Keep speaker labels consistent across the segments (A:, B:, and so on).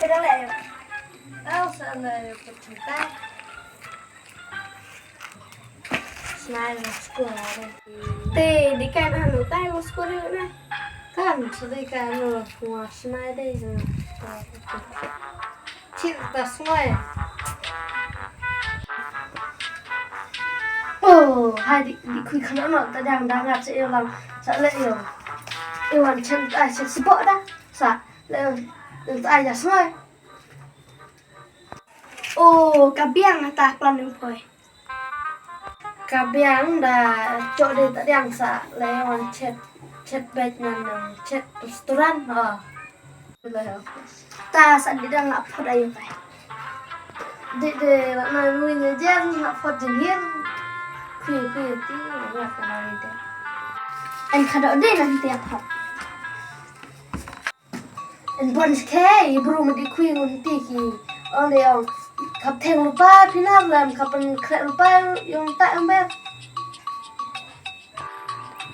A: đó lại áo sao này một chúng ta snai một school này thì đi cái nào nó tay một school nữa này kan så det kan nog få snai det så titta snai hai đi khui khăn nó ta đang ngặt sẽ yêu lòng sợ lệ yêu hoàn chân ai sẽ support đó sợ lệ ai giả snai kabiang ta plan yang poi kabiang da chỗ đây ta đang sợ lệ hoàn chat baik nang chat restoran ta saat di dalam apa dah yang kai de nak mahu ngejar nak foto dia kuih ti nak kenal dia an kada de nanti apa an bon sekali bro mesti kuih nanti ki oleh yang kapten lupa final lam kapan kret lupa yang tak ambil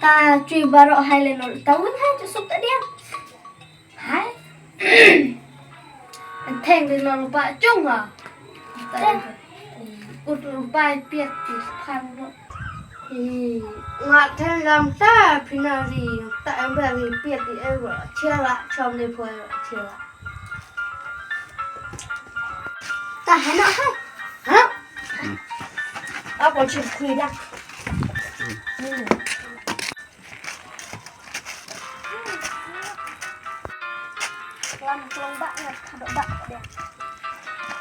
A: ta truy baro hai lên nó tao hai cho sụp ta đen hai anh thèn lên nó lupa chung à ta út lupa piet thì phan đó thì ngặt thèn làm ta pina gì tại em bé thì piet thì em bảo chia lại trong đây phơi chia lại ta hãy nọ hả tao còn chuyện khuya đang Long bak ya, ada bak dia.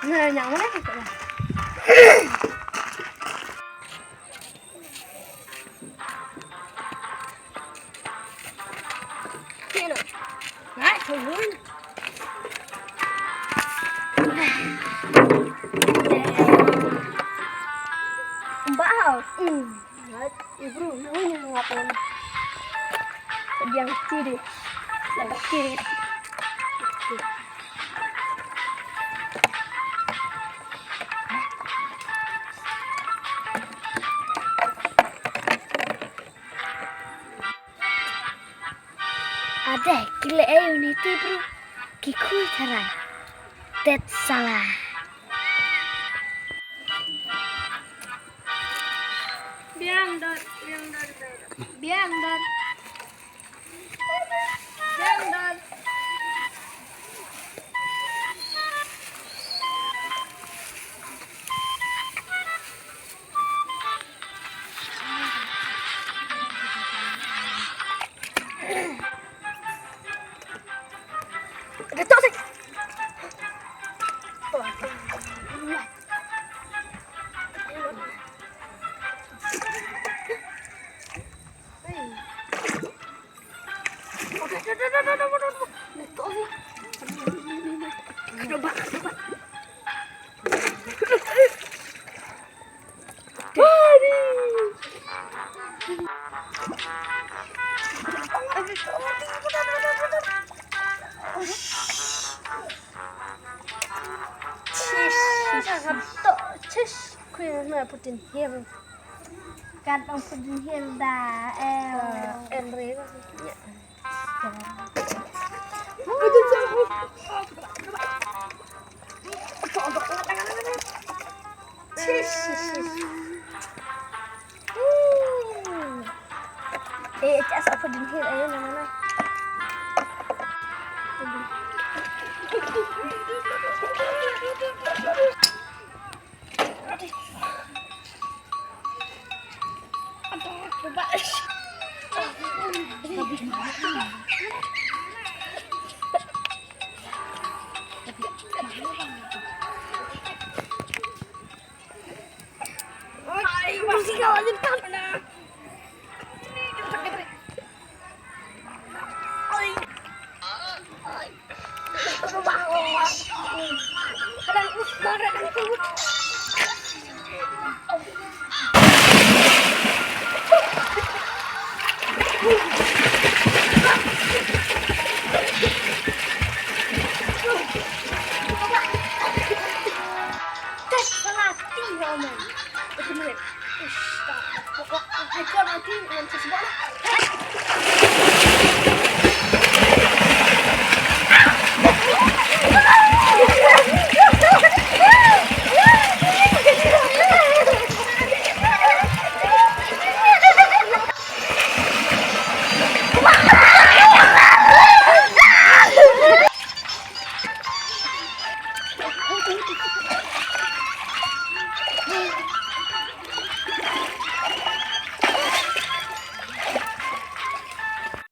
A: Nah, yang mana itu ya? Kena. Naik turun. Mbak, ibu namanya ngapain? Yang kiri, yang kiri. Ada gila unity bro kikui cara tet salah biang dar Getok sih. Cheese queen mà Putin hill kan ông Putin hill da Enre ya Cas Putin hill ayo namanya coba masih kau lanjutkan Pokok ikon nanti yang sesuatu